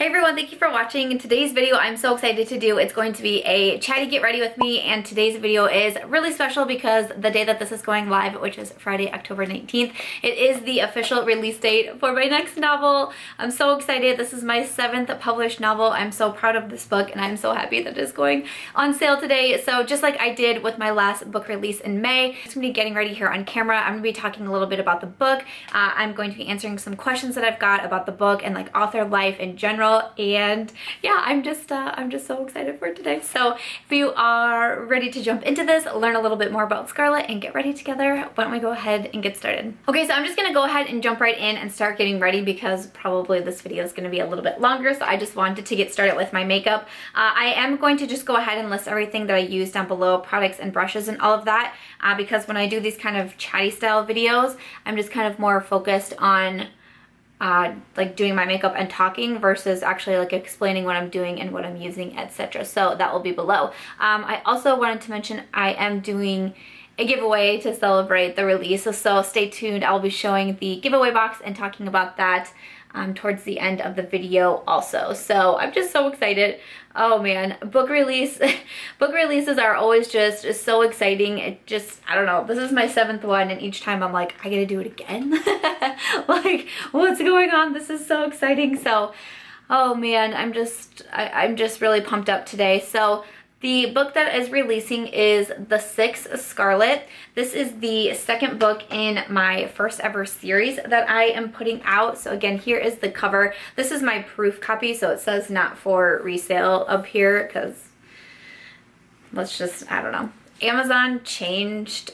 Hey everyone, thank you for watching. In today's video, I'm so excited to do. It's going to be a chatty get ready with me, and today's video is really special because the day that this is going live, which is Friday, October 19th, it is the official release date for my next novel. I'm so excited. This is my 7th published novel. I'm so proud of this book, and I'm so happy that it's going on sale today. So just like I did with my last book release in May, I'm just gonna be getting ready here on camera. I'm gonna be talking a little bit about the book. I'm going to be answering some questions that I've got about the book and like author life in general. And yeah, I'm just so excited for today. So if you are ready to jump into this, learn a little bit more about Scarlett, and get ready together, why don't we go ahead and get started. Okay, so I'm just gonna go ahead and jump right in and start getting ready because probably this video is gonna be a little bit longer, so I just wanted to get started with my makeup. I am going to just go ahead and list everything that I use down below, products and brushes and all of that, because when I do these kind of chatty style videos, I'm just kind of more focused on like doing my makeup and talking versus actually like explaining what I'm doing and what I'm using, etc. So that will be below. I also wanted to mention I am doing a giveaway to celebrate the release, so stay tuned. I'll be showing the giveaway box and talking about that towards the end of the video also. So I'm just so excited. Oh man, book releases are always just so exciting. It just, I don't know, this is my 7th one, and each time I'm like, I gotta do it again. Like, what's going on? This is so exciting. So, oh man, I'm just really pumped up today. So the book that is releasing is The 6 Scarlett. This is the 2nd book in my first ever series that I am putting out. So again, here is the cover. This is my proof copy, so it says not for resale up here because let's just, I don't know. Amazon changed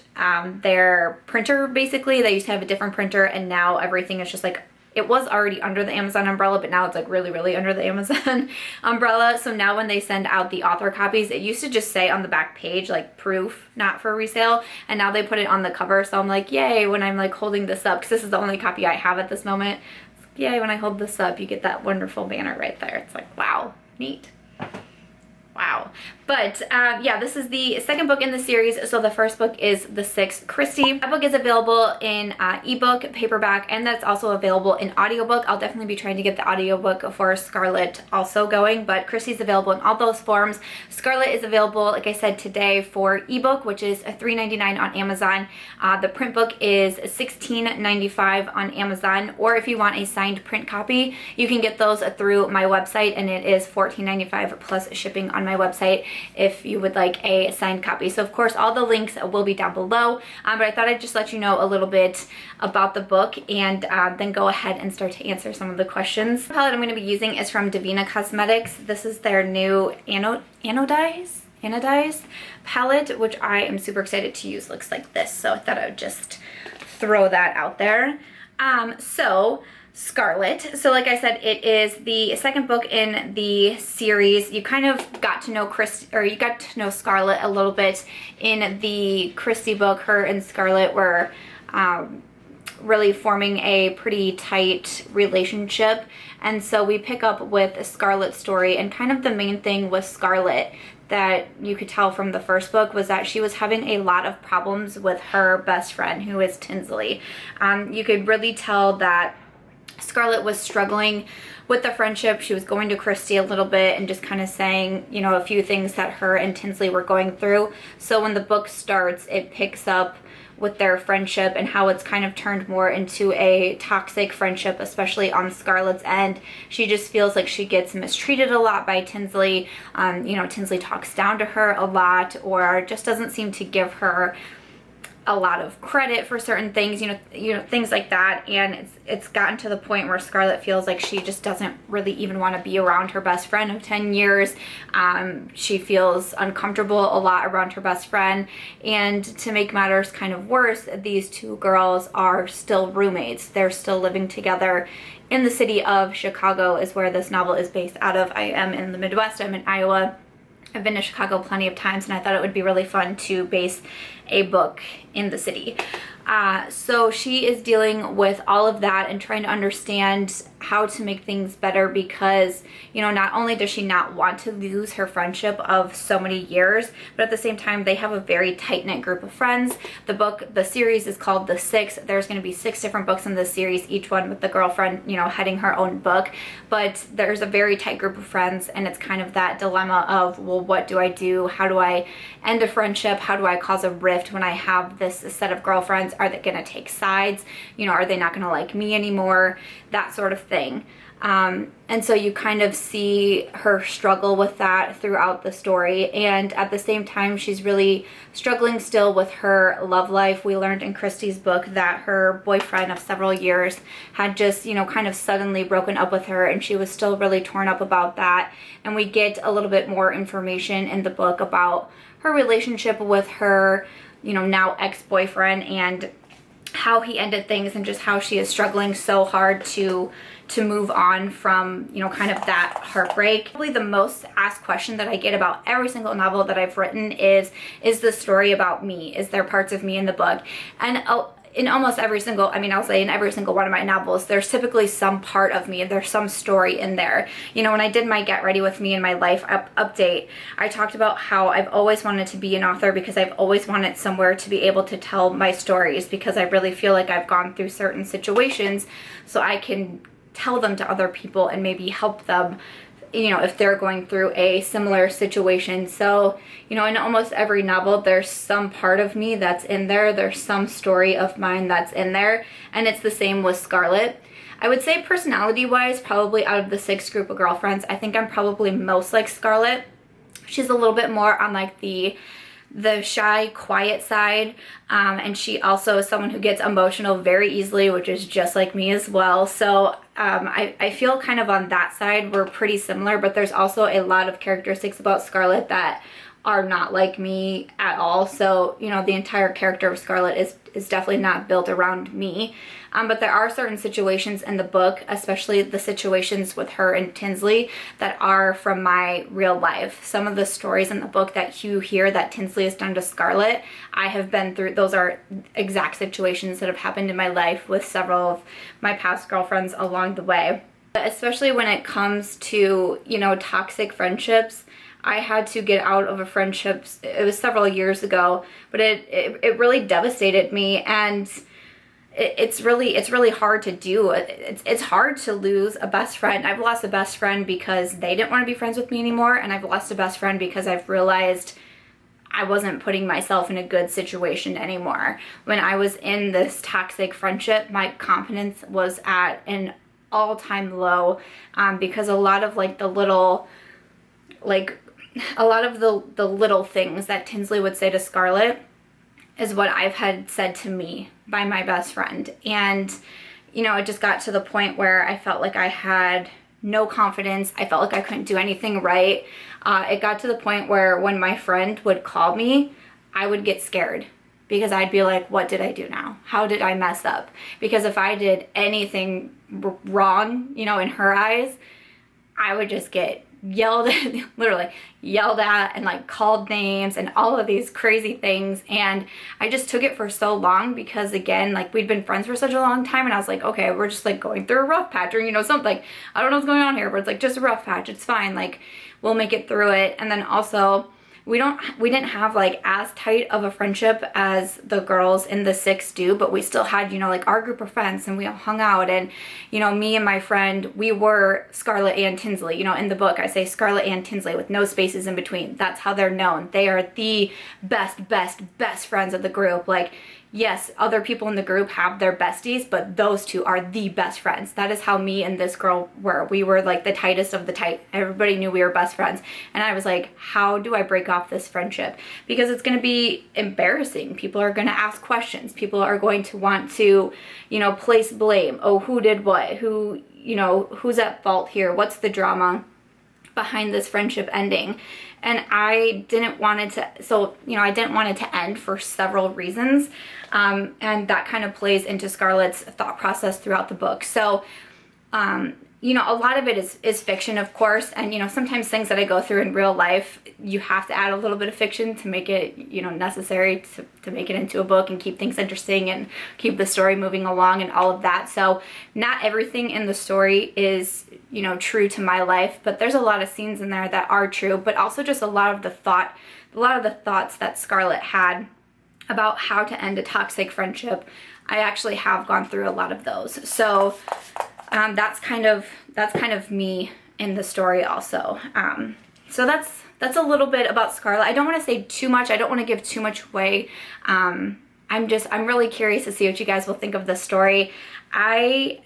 their printer basically. They used to have a different printer, and now everything is just like, it was already under the Amazon umbrella, but now it's like really under the Amazon umbrella. So now when they send out the author copies, it used to just say on the back page like proof, not for resale, and now they put it on the cover. So I'm like, yay, when I'm like holding this up, because this is the only copy I have at this moment. Yay, when I hold this up, you get that wonderful banner right there. It's like, wow, neat. Wow. But yeah, this is the 2nd book in the series. So the first book is The 6 Kristy. That book is available in ebook, paperback, and that's also available in audiobook. I'll definitely be trying to get the audiobook for Scarlett also going, but Kristy's available in all those forms. Scarlett is available, like I said, today for ebook, which is $3.99 on Amazon. The print book is $16.95 on Amazon, or if you want a signed print copy, you can get those through my website, and it is $14.95 plus shipping on my website if you would like a signed copy. So of course all the links will be down below, but I thought I'd just let you know a little bit about the book, and then go ahead and start to answer some of the questions. The palette I'm going to be using is from Devinah Cosmetics. This is their new Anodize palette, which I am super excited to use. Looks like this, so I thought I would just throw that out there. So Scarlett. So like I said, it is the 2nd book in the series. You kind of got to know you got to know Scarlett a little bit in the Kristy book. Her and Scarlett were really forming a pretty tight relationship, and so we pick up with Scarlett's story, and kind of the main thing with Scarlett that you could tell from the first book was that she was having a lot of problems with her best friend, who is Tinsley. You could really tell that Scarlett was struggling with the friendship. She was going to Kristy a little bit and just kind of saying, you know, a few things that her and Tinsley were going through. So when the book starts, it picks up with their friendship and how it's kind of turned more into a toxic friendship, especially on Scarlett's end. She just feels like she gets mistreated a lot by Tinsley. You know, Tinsley talks down to her a lot, or just doesn't seem to give her a lot of credit for certain things, you know, things like that. And it's gotten to the point where Scarlett feels like she just doesn't really even want to be around her best friend of 10 years. She feels uncomfortable a lot around her best friend. And to make matters kind of worse, these two girls are still roommates. They're still living together in the city of Chicago, is where this novel is based out of. I am in the Midwest. I'm in Iowa. I've been to Chicago plenty of times, and I thought it would be really fun to base a book in the city. So she is dealing with all of that and trying to understand how to make things better, because, you know, not only does she not want to lose her friendship of so many years, but at the same time they have a very tight-knit group of friends. The series is called The Six. There's going to be 6 different books in this series, each one with the girlfriend, you know, heading her own book, but there's a very tight group of friends, and it's kind of that dilemma of, well, what do I do? How do I end a friendship? How do I cause a rift when I have this set of girlfriends? Are they going to take sides? You know, are they not going to like me anymore? That sort of thing. And so you kind of see her struggle with that throughout the story, and at the same time she's really struggling still with her love life. We learned in Kristy's book that her boyfriend of several years had just, you know, kind of suddenly broken up with her, and she was still really torn up about that. And we get a little bit more information in the book about her relationship with her, you know, now ex-boyfriend, and how he ended things, and just how she is struggling so hard to move on from, you know, kind of that heartbreak. Probably the most asked question that I get about every single novel that I've written is the story about me? Is there parts of me in the book? And in almost every single, I mean, I'll say in every single one of my novels, there's typically some part of me, there's some story in there. You know, when I did my Get Ready With Me in My Life update, I talked about how I've always wanted to be an author, because I've always wanted somewhere to be able to tell my stories, because I really feel like I've gone through certain situations so I can tell them to other people and maybe help them, you know, if they're going through a similar situation. So, you know, in almost every novel there's some part of me that's in there, there's some story of mine that's in there, and it's the same with Scarlett. I would say personality wise, probably out of the 6 group of girlfriends, I think I'm probably most like Scarlett. She's a little bit more on like the shy, quiet side, and she also is someone who gets emotional very easily, which is just like me as well. So I feel kind of on that side we're pretty similar, but there's also a lot of characteristics about Scarlett that are not like me at all. So, you know, the entire character of Scarlett is definitely not built around me. But there are certain situations in the book, especially the situations with her and Tinsley, that are from my real life. Some of the stories in the book that you hear that Tinsley has done to Scarlett, I have been through. Those are exact situations that have happened in my life with several of my past girlfriends along the way. But especially when it comes to, you know, toxic friendships, I had to get out of a friendship. It was several years ago, but it really devastated me, and it's really hard to do. It's hard to lose a best friend. I've lost a best friend because they didn't want to be friends with me anymore, and I've lost a best friend because I've realized I wasn't putting myself in a good situation anymore. When I was in this toxic friendship, my confidence was at an all-time low, because a lot of like the little, like a lot of the little things that Tinsley would say to Scarlett is what I've had said to me by my best friend. And, you know, it just got to the point where I felt like I had no confidence. I felt like I couldn't do anything right. It got to the point where when my friend would call me, I would get scared, because I'd be like, what did I do now? How did I mess up? Because if I did anything wrong, you know, in her eyes, I would just get yelled at, literally yelled at, and like called names and all of these crazy things. And I just took it for so long, because again, like we'd been friends for such a long time, and I was like, okay, we're just like going through a rough patch, or, you know, something, like, I don't know what's going on here, but it's like just a rough patch, it's fine, like we'll make it through it. And then also we didn't have like as tight of a friendship as the girls in the 6 do, but we still had, you know, like our group of friends, and we all hung out. And, you know, me and my friend, we were Scarlett and Tinsley. You know, in the book I say Scarlett and Tinsley with no spaces in between. That's how they're known. They are the best friends of the group. Like, yes, other people in the group have their besties, but those two are the best friends. That is how me and this girl were. We were like the tightest of the tight. Everybody knew we were best friends. And I was like, how do I break off this friendship? Because it's going to be embarrassing. People are going to ask questions. People are going to want to, you know, place blame. Oh, who did what? Who, you know, who's at fault here? What's the drama behind this friendship ending? And I didn't want it to, so, you know, I didn't want it to end for several reasons. And that kind of plays into Scarlett's thought process throughout the book. So you know, a lot of it is fiction, of course, and, you know, sometimes things that I go through in real life, you have to add a little bit of fiction to make it, you know, necessary to make it into a book and keep things interesting and keep the story moving along and all of that. So not everything in the story is, you know, true to my life, but there's a lot of scenes in there that are true, but also just a lot of the thoughts that Scarlett had about how to end a toxic friendship. I actually have gone through a lot of those. So that's kind of me in the story also. So that's a little bit about Scarlett. I don't want to say too much. I don't want to give too much away. I'm really curious to see what you guys will think of the story. I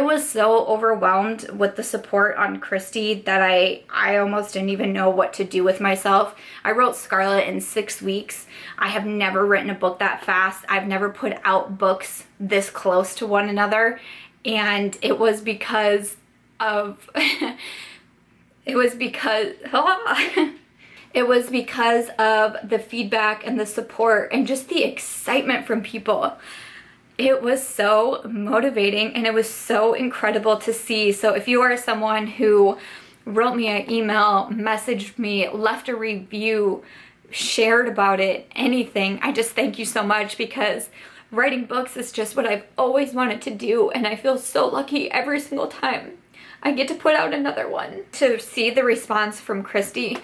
was so overwhelmed with the support on Kristy that I almost didn't even know what to do with myself. I wrote Scarlett in 6 weeks. I have never written a book that fast. I've never put out books this close to one another, and it was because of it was because of the feedback and the support and just the excitement from people. It was so motivating and it was so incredible to see. So if you are someone who wrote me an email, messaged me, left a review, shared about it, anything, I just thank you so much, because writing books is just what I've always wanted to do, and I feel so lucky every single time I get to put out another one. To see the response from Kristy,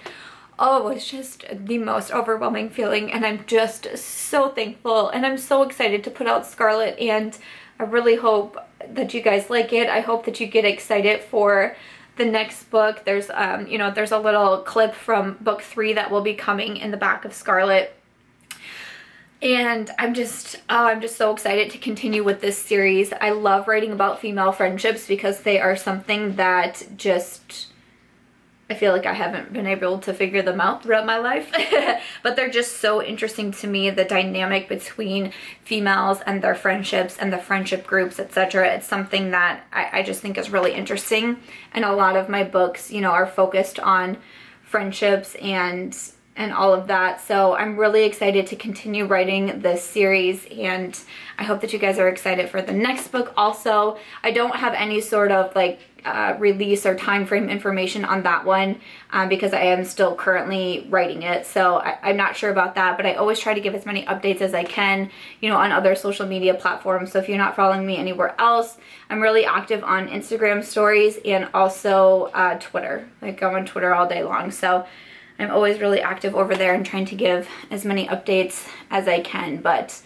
oh, it's just the most overwhelming feeling, and I'm just so thankful, and I'm so excited to put out Scarlett, and I really hope that you guys like it. I hope that you get excited for the next book. There's you know, there's a little clip from book 3 that will be coming in the back of Scarlett, and I'm just so excited to continue with this series. I love writing about female friendships because they are something that just, I feel like I haven't been able to figure them out throughout my life, but they're just so interesting to me, the dynamic between females and their friendships and the friendship groups, etc. It's something that I just think is really interesting, and a lot of my books, you know, are focused on friendships and all of that. So I'm really excited to continue writing this series, and I hope that you guys are excited for the next book also. I don't have any sort of like release or time frame information on that one because I am still currently writing it, so I'm not sure about that, but I always try to give as many updates as I can, you know, on other social media platforms. So if you're not following me anywhere else, I'm really active on Instagram stories and also Twitter. Like, I'm on Twitter all day long, so I'm always really active over there and trying to give as many updates as I can. But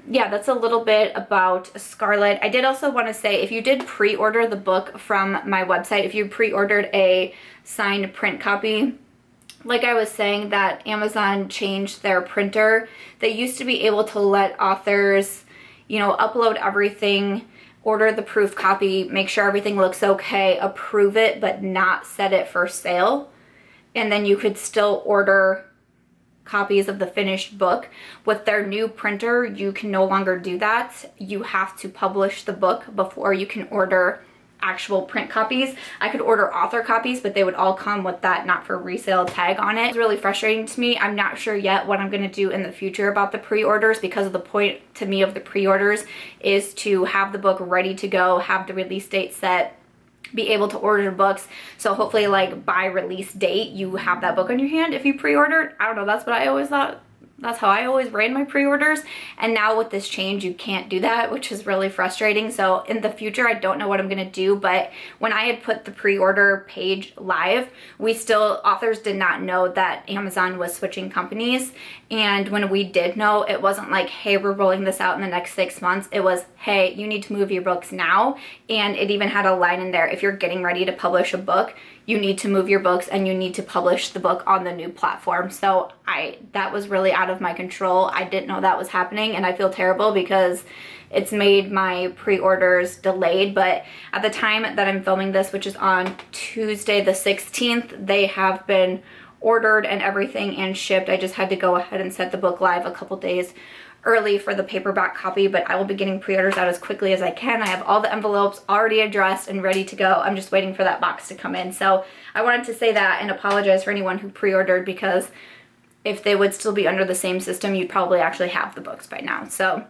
yeah, that's a little bit about Scarlett. I did also want to say, if you did pre-order the book from my website, if you pre-ordered a signed print copy, like I was saying, that Amazon changed their printer. They used to be able to let authors, you know, upload everything, order the proof copy, make sure everything looks okay, approve it, but not set it for sale. And then you could still order copies of the finished book. With their new printer, you can no longer do that. You have to publish the book before you can order actual print copies. I could order author copies, but they would all come with that not for resale tag on it. It's really frustrating to me. I'm not sure yet what I'm going to do in the future about the pre-orders, because of the point to me of the pre-orders is to have the book ready to go, have the release date set, be able to order books. So hopefully, like, by release date, you have that book on your hand if you pre-ordered. I don't know, that's what I always thought. That's how I always ran my pre-orders, and now with this change you can't do that, which is really frustrating. So in the future, I don't know what I'm gonna do, but when I had put the pre-order page live, authors did not know that Amazon was switching companies, and when we did know, it wasn't like, hey, we're rolling this out in the next 6 months. It was, hey, you need to move your books now, and it even had a line in there, if you're getting ready to publish a book, you need to move your books and you need to publish the book on the new platform. So that was really out of my control. I didn't know that was happening, and I feel terrible because it's made my pre-orders delayed. But at the time that I'm filming this, which is on Tuesday the 16th, they have been ordered and everything and shipped. I just had to go ahead and set the book live a couple days early for the paperback copy, but I will be getting pre-orders out as quickly as I can. I have all the envelopes already addressed and ready to go. I'm just waiting for that box to come in. So I wanted to say that and apologize for anyone who pre-ordered, because if they would still be under the same system, you'd probably actually have the books by now. So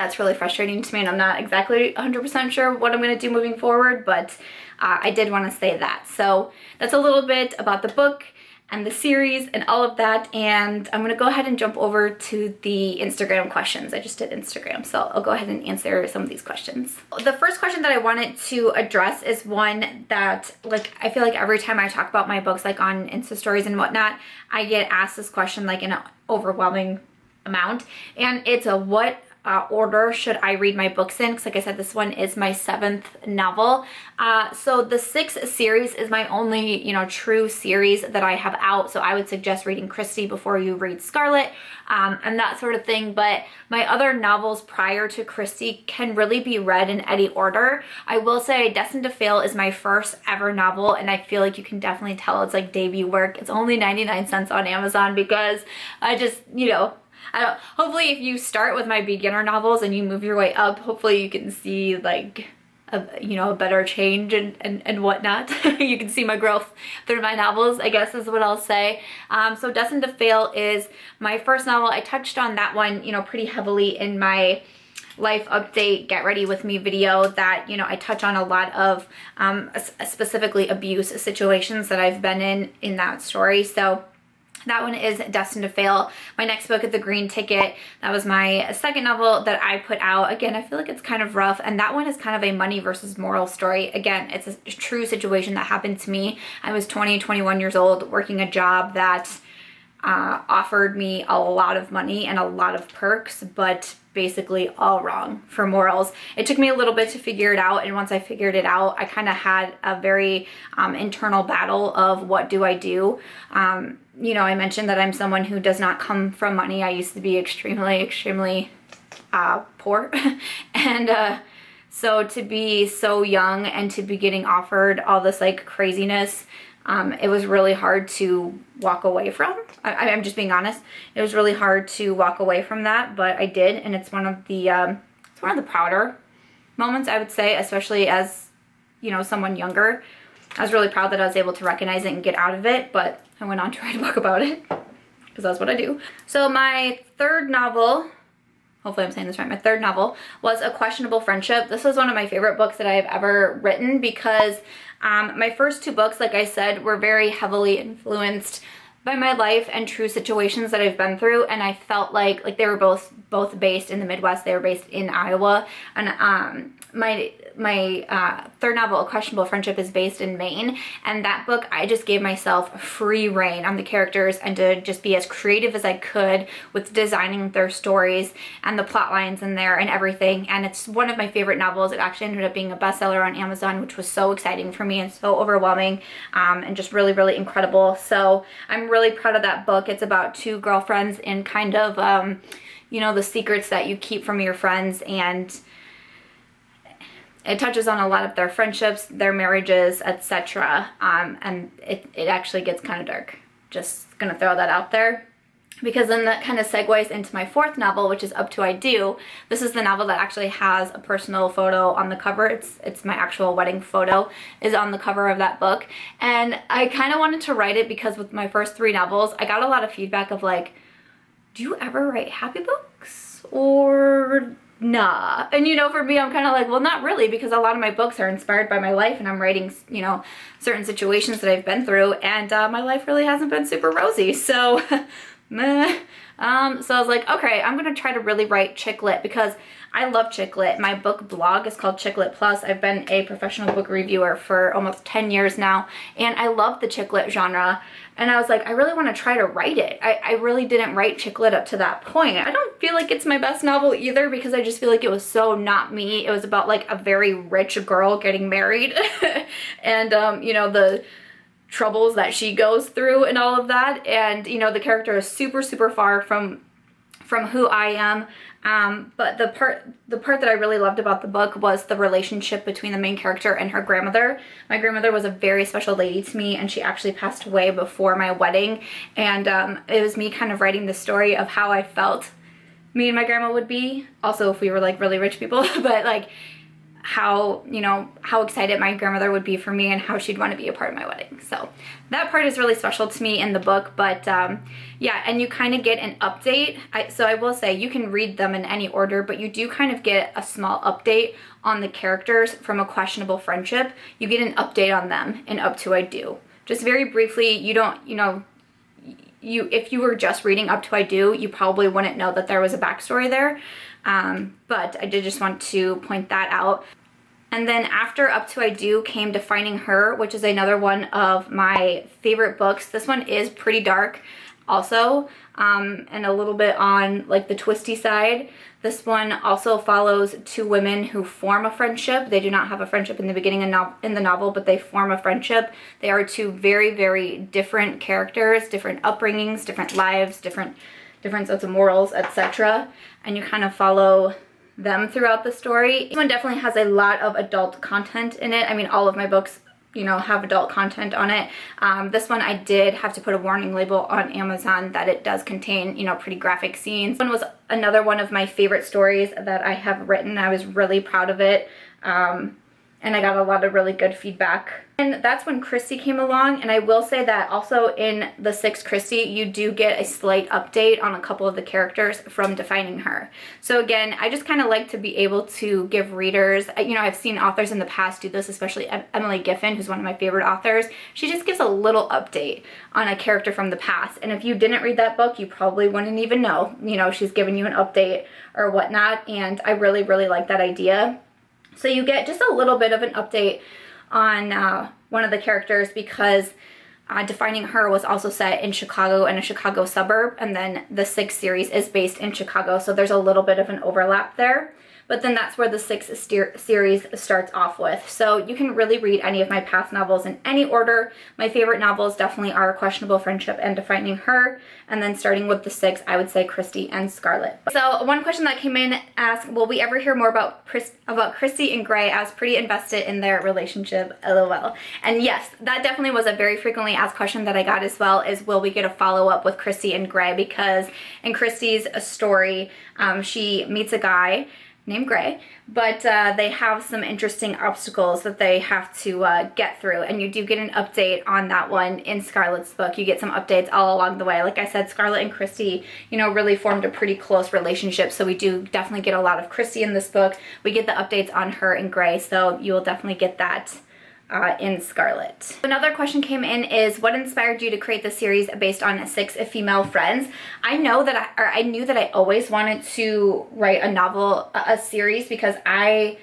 That's really frustrating to me, and I'm not exactly 100% sure what I'm going to do moving forward, but I did want to say that. So that's a little bit about the book and the series and all of that, and I'm going to go ahead and jump over to the Instagram questions. I just did Instagram, so I'll go ahead and answer some of these questions. The first question that I wanted to address is one that, like, I feel like every time I talk about my books, like on Insta stories and whatnot, I get asked this question like in an overwhelming amount, and it's a what order should I read my books in? Because like I said, this one is my 7th novel. So the 6 series is my only, you know, true series that I have out. So I would suggest reading Kristy before you read Scarlett, and that sort of thing. But my other novels prior to Kristy can really be read in any order. I will say Destined to Fail is my first ever novel, and I feel like you can definitely tell it's like debut work. It's only 99 cents on Amazon because I just, you know, hopefully if you start with my beginner novels and you move your way up, hopefully you can see like a better change and whatnot. You can see my growth through my novels, I guess is what I'll say. So Destined to Fail is my first novel. I touched on that one, you know, pretty heavily in my life update get ready with me video, that, you know, I touch on a lot of specifically abuse situations that I've been in that story. So that one is Destined to Fail. My next book is The Green Ticket. That was my second novel that I put out. Again, I feel like it's kind of rough, and that one is kind of a money versus moral story. Again, it's a true situation that happened to me. I was 21 years old working a job that offered me a lot of money and a lot of perks, but basically all wrong for morals. It took me a little bit to figure it out, and once I figured it out, I kind of had a very internal battle of what do I do. You know, I mentioned that I'm someone who does not come from money. I used to be extremely poor, and so to be so young and to be getting offered all this like craziness, it was really hard to walk away from. I'm just being honest. It was really hard to walk away from that, but I did, and it's one of the prouder moments, I would say, especially as, you know, someone younger. I was really proud that I was able to recognize it and get out of it, but I went on to write a book about it because that's what I do. So my third novel, hopefully I'm saying this right, my third novel was A Questionable Friendship. This was one of my favorite books that I've ever written because my first 2 books, like I said, were very heavily influenced by my life and true situations that I've been through, and I felt like they were both based in the Midwest. They were based in Iowa, and my third novel, A Questionable Friendship, is based in Maine, and that book I just gave myself free reign on the characters and to just be as creative as I could with designing their stories and the plot lines in there and everything, and it's one of my favorite novels. It actually ended up being a bestseller on Amazon, which was so exciting for me and so overwhelming, and just really incredible. So I'm really proud of that book. It's about 2 girlfriends and kind of you know, the secrets that you keep from your friends, and it touches on a lot of their friendships, their marriages, etc. And it actually gets kind of dark. Just gonna throw that out there, because then that kind of segues into my 4th novel, which is Up to I Do. This is the novel that actually has a personal photo on the cover. It's my actual wedding photo is on the cover of that book. And I kind of wanted to write it because with my first 3 novels, I got a lot of feedback of like, do you ever write happy books or nah? And you know, for me, I'm kind of like, well, not really, because a lot of my books are inspired by my life, and I'm writing, you know, certain situations that I've been through, and my life really hasn't been super rosy, so meh. So I was like, okay, I'm gonna try to really write chick lit because I love chick lit. My book blog is called Chick Lit Plus. I've been a professional book reviewer for almost 10 years now, and I love the chick lit genre. And I was like, I really want to try to write it. I really didn't write chick lit up to that point. I don't feel like it's my best novel either, because I just feel like it was so not me. It was about like a very rich girl getting married and you know, the troubles that she goes through and all of that, and you know, the character is super far from who I am, but the part that I really loved about the book was the relationship between the main character and her grandmother. My grandmother was a very special lady to me, and she actually passed away before my wedding, and it was me kind of writing the story of how I felt me and my grandma would be, also if we were like really rich people, but like how, you know, how excited my grandmother would be for me and how she'd want to be a part of my wedding. So that part is really special to me in the book. But yeah, and you kind of get an update. So I will say you can read them in any order, but you do kind of get a small update on the characters from A Questionable Friendship. You get an update on them in Up To I Do. Just very briefly, you don't, you know, if you were just reading Up To I Do, you probably wouldn't know that there was a backstory there. But I did just want to point that out. And then after Up To I Do came Defining Her, which is another one of my favorite books. This one is pretty dark also, and a little bit on like the twisty side. This one also follows two women who form a friendship. They do not have a friendship in the beginning in the novel, but they form a friendship. They are two very, very different characters, different upbringings, different lives, different sets of morals, etc. And you kind of follow them throughout the story. This one definitely has a lot of adult content in it. I mean, all of my books, you know, have adult content on it. This one I did have to put a warning label on Amazon that it does contain, you know, pretty graphic scenes. This one was another one of my favorite stories that I have written. I was really proud of it. And I got a lot of really good feedback. And that's when Kristy came along, and I will say that also in the 6th Kristy, you do get a slight update on a couple of the characters from Defining Her. So again, I just kind of like to be able to give readers, you know, I've seen authors in the past do this, especially Emily Giffin, who's one of my favorite authors. She just gives a little update on a character from the past. And if you didn't read that book, you probably wouldn't even know, you know, she's giving you an update or whatnot. And I really, really like that idea. So you get just a little bit of an update on one of the characters because Defining Her was also set in Chicago, in a Chicago suburb, and then the 6th series is based in Chicago, so there's a little bit of an overlap there. But then that's where the 6th series starts off with. So you can really read any of my past novels in any order. My favorite novels definitely are Questionable Friendship and Defining Her. And then starting with the 6th, I would say Kristy and SCARLETT. So one question that came in asked, will we ever hear more about Kristy and Gray? I was pretty invested in their relationship, LOL. And yes, that definitely was a very frequently asked question that I got as well, is will we get a follow-up with Kristy and Gray? Because in Kristy's story, she meets a guy named Gray, but they have some interesting obstacles that they have to get through, and you do get an update on that one in SCARLETT's book. You get some updates all along the way. Like I said, SCARLETT and Kristy, you know, really formed a pretty close relationship, so we do definitely get a lot of Kristy in this book. We get the updates on her and Gray, so you will definitely get that in SCARLETT. Another question came in is, what inspired you to create the series based on 6 female friends? I knew that I always wanted to write a novel, a series, because I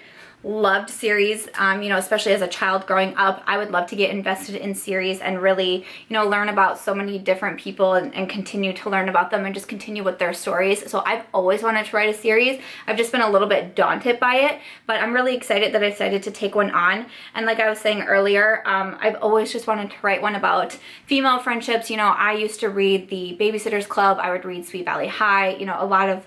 loved series, you know, especially as a child growing up. I would love to get invested in series and really, you know, learn about so many different people and continue to learn about them and just continue with their stories. So I've always wanted to write a series. I've just been a little bit daunted by it, but I'm really excited that I decided to take one on. And like I was saying earlier, I've always just wanted to write one about female friendships. You know, I used to read the Babysitter's Club. I would read Sweet Valley High, you know, a lot of,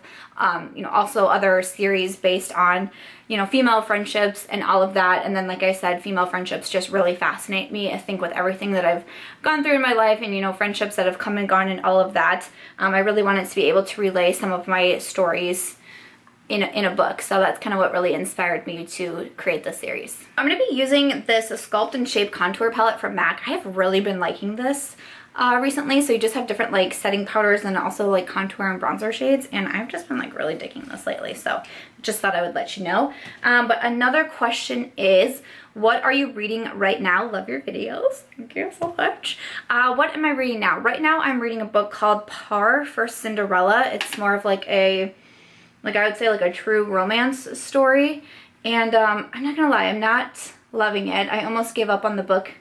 you know, also other series based on, you know, female friendships and all of that. And then, like I said, female friendships just really fascinate me. I think with everything that I've gone through in my life and, you know, friendships that have come and gone and all of that, I really wanted to be able to relay some of my stories in a book. So that's kind of what really inspired me to create this series. I'm going to be using this Sculpt and Shape Contour Palette from MAC. I have really been liking this recently. So you just have different like setting powders and also like contour and bronzer shades, and I've just been like really digging this lately, so just thought I would let you know. But another question is, what are you reading right now? Love your videos. Thank you so much. What am I reading now? Right now I'm reading a book called Par for Cinderella. It's more of like a, like I would say like a true romance story, and I'm not gonna lie, I'm not loving it. I almost gave up on the book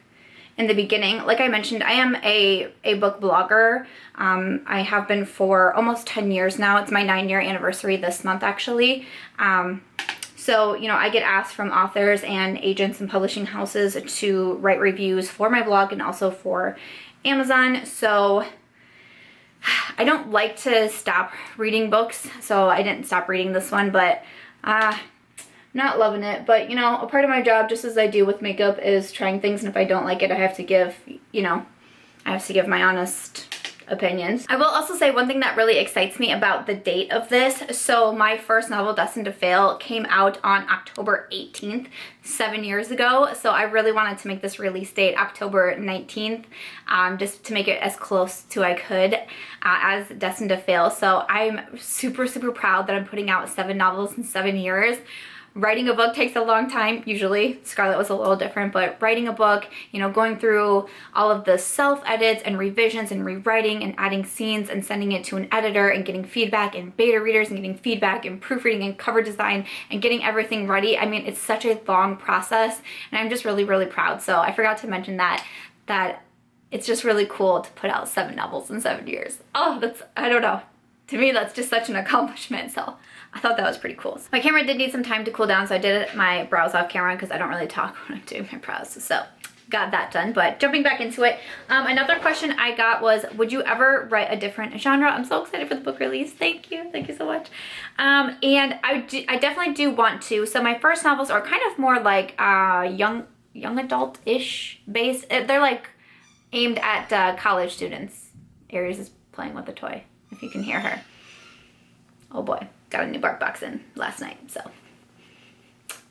in the beginning. Like I mentioned, I am a book blogger. I have been for almost 10 years now. It's my 9-year anniversary this month, actually. So, you know, I get asked from authors and agents and publishing houses to write reviews for my blog and also for Amazon. So I don't like to stop reading books, so I didn't stop reading this one, but not loving it. But, you know, a part of my job, just as I do with makeup, is trying things, and if I don't like it, I have to give, you know, I have to give my honest opinions. I will also say one thing that really excites me about the date of this. So my first novel, Destined to Fail, came out on October 18th, 7 years ago. So I really wanted to make this release date October 19th, just to make it as close to I could as Destined to Fail. So I'm super, super proud that I'm putting out 7 novels in 7 years. Writing a book takes a long time, usually. Scarlett was a little different, but writing a book, you know, going through all of the self-edits and revisions and rewriting and adding scenes and sending it to an editor and getting feedback and beta readers and getting feedback and proofreading and cover design and getting everything ready. I mean, it's such a long process, and I'm just really, really proud. So I forgot to mention that it's just really cool to put out 7 novels in 7 years. Oh, that's, I don't know. To me, that's just such an accomplishment, so I thought that was pretty cool. My camera did need some time to cool down, so I did my brows off camera because I don't really talk when I'm doing my brows, so got that done. But jumping back into it, another question I got was, would you ever write a different genre? I'm so excited for the book release. Thank you so much. And I definitely do want to. So my first novels are kind of more like young adult-ish based. They're like aimed at college students. Aries is playing with a toy, if you can hear her. Oh boy, got a new bark box in last night, so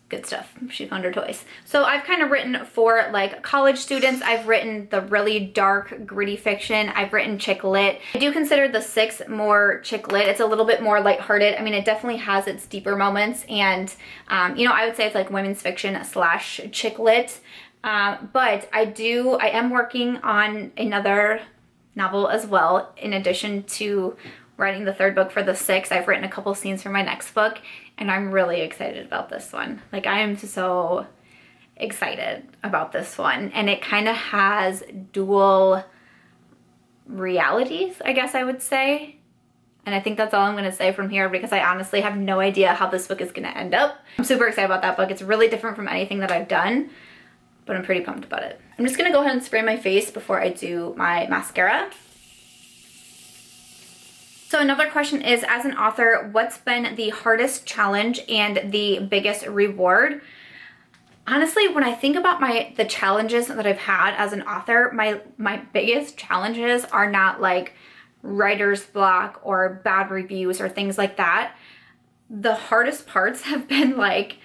good stuff. She found her toys. So I've kind of written for like college students. I've written the really dark, gritty fiction. I've written chick lit. I do consider the 6 more chick lit. It's a little bit more lighthearted. I mean, it definitely has its deeper moments, and you know, I would say it's like women's fiction / chick lit. But I am working on another novel as well, in addition to writing the 3rd book for the 6. I've written a couple scenes for my next book, and I'm really excited about this one. Like, I am so excited about this one, and it kind of has dual realities, I guess I would say. And I think that's all I'm going to say from here, because I honestly have no idea how this book is going to end up. I'm super excited about that book. It's really different from anything that I've done, but I'm pretty pumped about it. I'm just going to go ahead and spray my face before I do my mascara. So another question is, as an author, what's been the hardest challenge and the biggest reward? Honestly, when I think about the challenges that I've had as an author, my biggest challenges are not like writer's block or bad reviews or things like that. The hardest parts have been like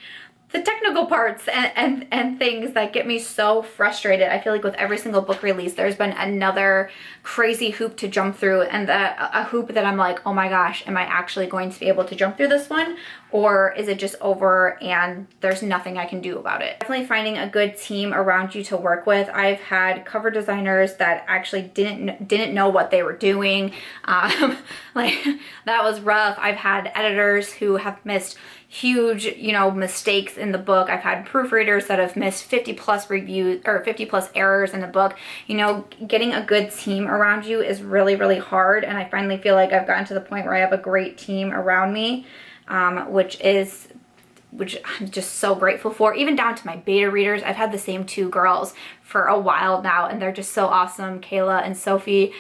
the technical parts and things that get me so frustrated. I feel like with every single book release, there's been another crazy hoop to jump through, and a hoop that I'm like, oh my gosh, am I actually going to be able to jump through this one? Or is it just over and there's nothing I can do about it? Definitely finding a good team around you to work with. I've had cover designers that actually didn't know what they were doing. Like, that was rough. I've had editors who have missed huge, you know, mistakes in the book. I've had proofreaders that have missed 50+ reviews or 50+ errors in the book. You know, getting a good team around you is really, really hard, and I finally feel like I've gotten to the point where I have a great team around me, which I'm just so grateful for. Even down to my beta readers. I've had the same 2 girls for a while now, and they're just so awesome. Kayla and Sophie.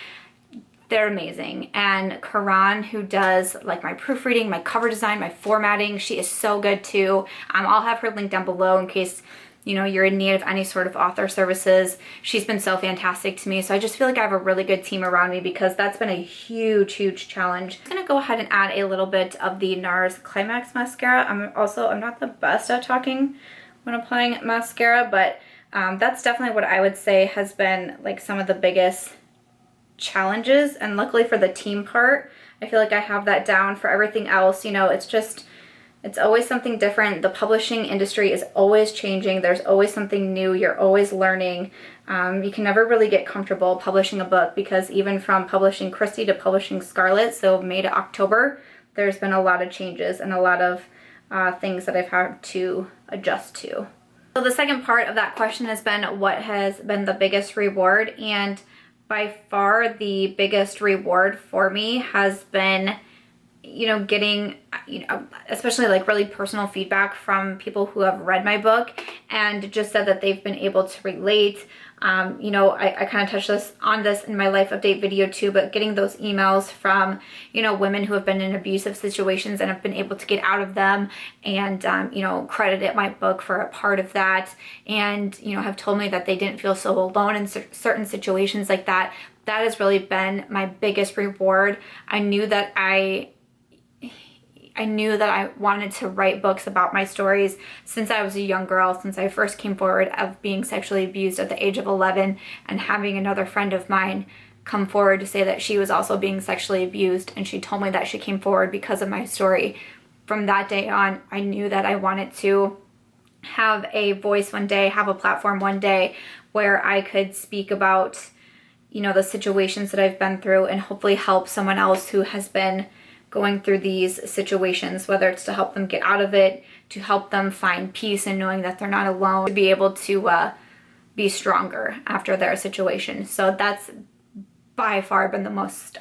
They're amazing. And Karan, who does like my proofreading, my cover design, my formatting, she is so good too. I'll have her link down below in case, you know, you're in need of any sort of author services. She's been so fantastic to me. So I just feel like I have a really good team around me, because that's been a huge, huge challenge. I'm gonna go ahead and add a little bit of the Nars Climax mascara. I'm not the best at talking when applying mascara, but that's definitely what I would say has been like some of the biggest challenges. And luckily for the team part, I feel like I have that down. For everything else, you know, it's always something different. The publishing industry is always changing. There's always something new. You're always learning. You can never really get comfortable publishing a book, because even from publishing Kristy to publishing Scarlett, so May to October, there's been a lot of changes and a lot of things that I've had to adjust to. So the second part of that question has been, what has been the biggest reward? And by far the biggest reward for me has been you know, getting, you know, especially like really personal feedback from people who have read my book and just said that they've been able to relate. You know, I kind of touched on this in my life update video too, but getting those emails from, you know, women who have been in abusive situations and have been able to get out of them and, you know, credited my book for a part of that, and, you know, have told me that they didn't feel so alone in certain situations like that. That has really been my biggest reward. I knew that I wanted to write books about my stories since I was a young girl, since I first came forward of being sexually abused at the age of 11 and having another friend of mine come forward to say that she was also being sexually abused, and she told me that she came forward because of my story. From that day on, I knew that I wanted to have a voice one day, have a platform one day where I could speak about, you know, the situations that I've been through and hopefully help someone else who has been going through these situations, whether it's to help them get out of it, to help them find peace and knowing that they're not alone, to be able to be stronger after their situation. So that's by far been the most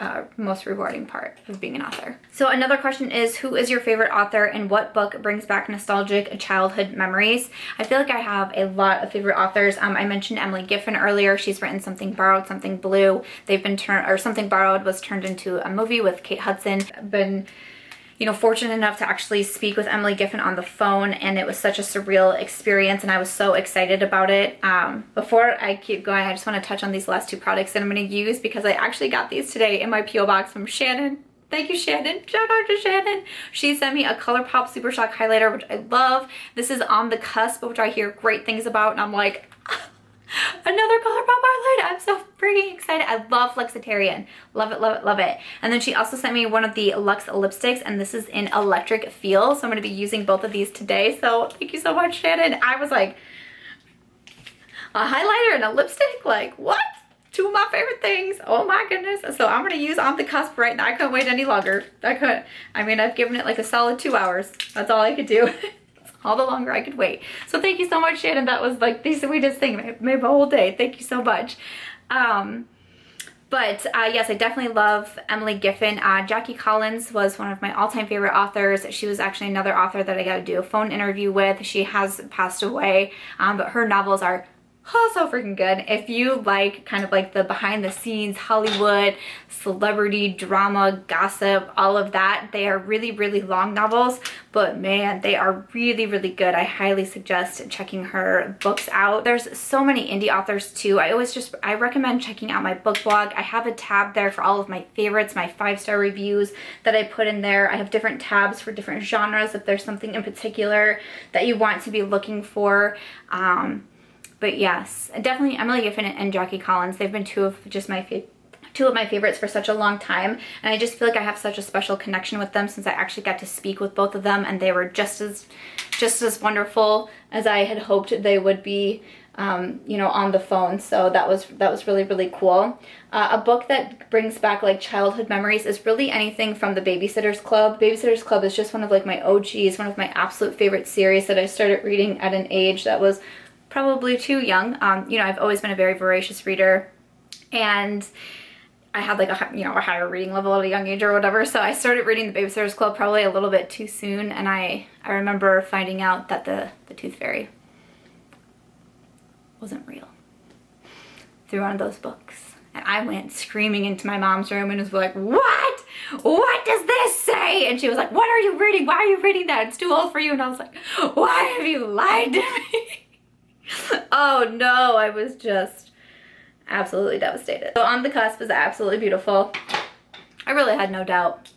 rewarding part of being an author. So another question is, who is your favorite author and what book brings back nostalgic childhood memories? I feel like I have a lot of favorite authors. I mentioned Emily Giffin earlier. She's written Something Borrowed, Something Blue. They've been Something Borrowed was turned into a movie with Kate Hudson. I've been, you know, fortunate enough to actually speak with Emily Giffin on the phone, and it was such a surreal experience, and I was so excited about it. Before I keep going, I just want to touch on these last two products that I'm going to use because I actually got these today in my P.O. box from Shannon. Thank you, Shannon. Shout out to Shannon. She sent me a Colourpop Super Shock highlighter, which I love. This is on the Cusp, which I hear great things about, and I'm like, another Colourpop highlight. I'm so freaking excited. I love Flexitarian. Love it, love it, love it. And then she also sent me one of the Luxe lipsticks, and this is in Electric Feel. So I'm going to be using both of these today. So thank you so much, Shannon. I was like, a highlighter and a lipstick? Like, what? Two of my favorite things. Oh my goodness. So I'm going to use On the Cusp right now. I couldn't wait any longer. I mean, I've given it like a solid 2 hours. That's all I could do. All the longer I could wait. So thank you so much, Shannon. That was like the sweetest thing. It made my whole day. Thank you so much. Yes, I definitely love Emily Giffin. Jackie Collins was one of my all-time favorite authors. She was actually another author that I got to do a phone interview with. She has passed away, but her novels are so freaking good. If you like kind of like the behind the scenes Hollywood, celebrity, drama, gossip, all of that, they are really, really long novels, but man, they are really, really good. I highly suggest checking her books out. There's so many indie authors too. I recommend checking out my book blog. I have a tab there for all of my favorites, my 5-star reviews that I put in there. I have different tabs for different genres if there's something in particular that you want to be looking for. But yes, definitely Emily Giffin and Jackie Collins. They've been two of my favorites for such a long time, and I just feel like I have such a special connection with them since I actually got to speak with both of them, and they were just as wonderful as I had hoped they would be, you know, on the phone. So that was really, really cool. A book that brings back like childhood memories is really anything from the Babysitter's Club. Babysitter's Club is just one of like my OGs, one of my absolute favorite series that I started reading at an age that was probably too young. You know, I've always been a very voracious reader, and I had like a higher reading level at a young age or whatever. So I started reading the Babysitter's Club probably a little bit too soon, and I remember finding out that the Tooth Fairy wasn't real through one of those books. And I went screaming into my mom's room and was like, what? What does this say? And she was like, what are you reading? Why are you reading that? It's too old for you. And I was like, why have you lied to me? Oh no, I was just absolutely devastated. So On the Cusp is absolutely beautiful. I really had no doubt.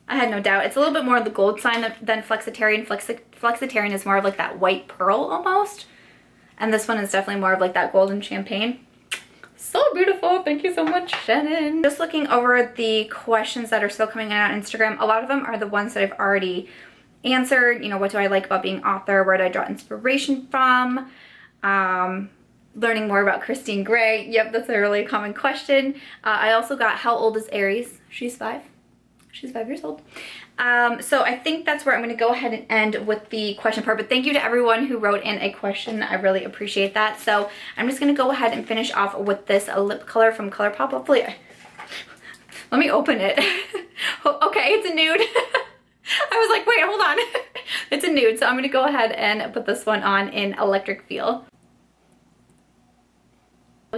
I had no doubt. It's a little bit more of the gold sign than Flexitarian. Flexitarian is more of like that white pearl almost. And this one is definitely more of like that golden champagne. So beautiful. Thank you so much, Shannon. Just looking over the questions that are still coming in on Instagram, a lot of them are the ones that I've already answered. You know, what do I like about being author? Where do I draw inspiration from? Learning more about Kristy and Gray. Yep, that's a really common question. I also got, how old is Aries? She's 5. She's 5 years old. So I think that's where I'm going to go ahead and end with the question part. But thank you to everyone who wrote in a question. I really appreciate that. So I'm just going to go ahead and finish off with this lip color from Colourpop. Hopefully Let me open it. Okay, it's a nude. I was like, wait, hold on. It's a nude, so I'm gonna go ahead and put this one on in Electric Feel.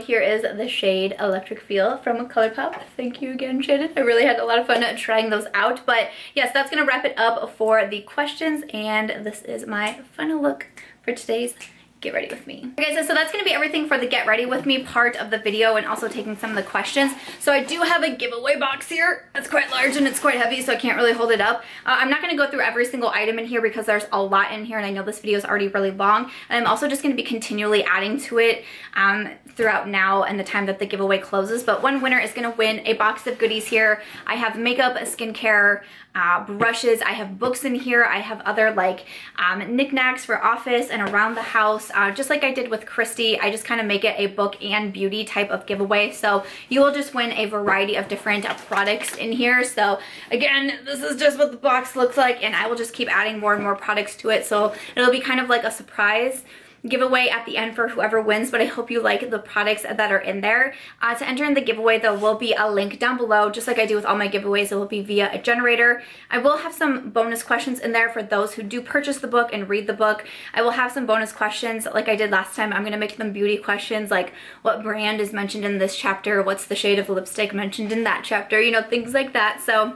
Here is the shade Electric Feel from Colourpop. Thank you again, Shannon. I really had a lot of fun trying those out. But yes, that's gonna wrap it up for the questions, and this is my final look for today's Get Ready With Me. Okay, so that's gonna be everything for the Get Ready With Me part of the video, and also taking some of the questions. So I do have a giveaway box here. It's quite large and it's quite heavy, so I can't really hold it up. I'm not gonna go through every single item in here because there's a lot in here, and I know this video is already really long. And I'm also just gonna be continually adding to it throughout now and the time that the giveaway closes. But one winner is gonna win a box of goodies here. I have makeup, skincare, brushes, I have books in here, I have other like knickknacks for office and around the house. Just like I did with Kristy, I just kind of make it a book and beauty type of giveaway. So you will just win a variety of different products in here. So again, this is just what the box looks like, and I will just keep adding more and more products to it. So it'll be kind of like a surprise giveaway at the end for whoever wins, but I hope you like the products that are in there. To enter in the giveaway, there will be a link down below, just like I do with all my giveaways. It will be via a generator. I will have some bonus questions in there for those who do purchase the book and read the book. I will have some bonus questions like I did last time. I'm gonna make them beauty questions, like what brand is mentioned in this chapter, what's the shade of lipstick mentioned in that chapter, you know, things like that. So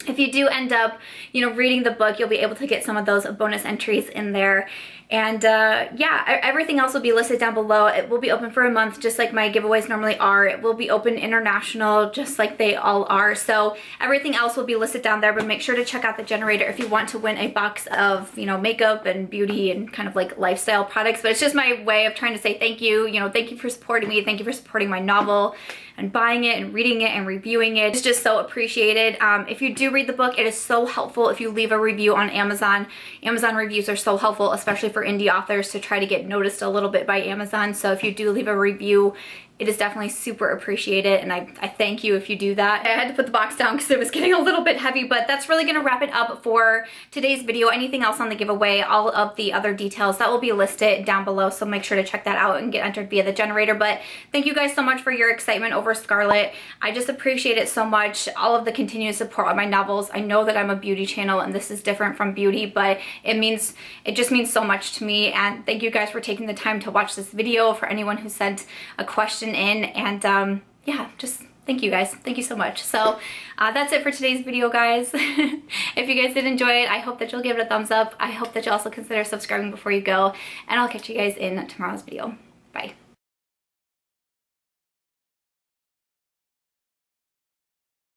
if you do end up, you know, reading the book, you'll be able to get some of those bonus entries in there. And yeah, everything else will be listed down below. It will be open for a month, just like my giveaways normally are. It will be open international, just like they all are. So everything else will be listed down there, but make sure to check out the generator if you want to win a box of, you know, makeup and beauty and kind of like lifestyle products. But it's just my way of trying to say thank you. You know, thank you for supporting me. Thank you for supporting my novel and buying it and reading it and reviewing it. It's just so appreciated. If you do read the book, it is so helpful if you leave a review on Amazon. Amazon reviews are so helpful, especially for indie authors, to try to get noticed a little bit by Amazon. So if you do leave a review, it is definitely super appreciated, and I thank you if you do that. I had to put the box down because it was getting a little bit heavy, but that's really gonna wrap it up for today's video. Anything else on the giveaway, all of the other details, that will be listed down below, so make sure to check that out and get entered via the generator. But thank you guys so much for your excitement over Scarlett. I just appreciate it so much, all of the continued support on my novels. I know that I'm a beauty channel and this is different from beauty, but it just means so much to me. And thank you guys for taking the time to watch this video. For anyone who sent a question in, and yeah, just thank you guys. Thank you so much. So that's it for today's video, guys. If you guys did enjoy it, I hope that you'll give it a thumbs up. I hope that you also consider subscribing before you go, and I'll catch you guys in tomorrow's video. Bye.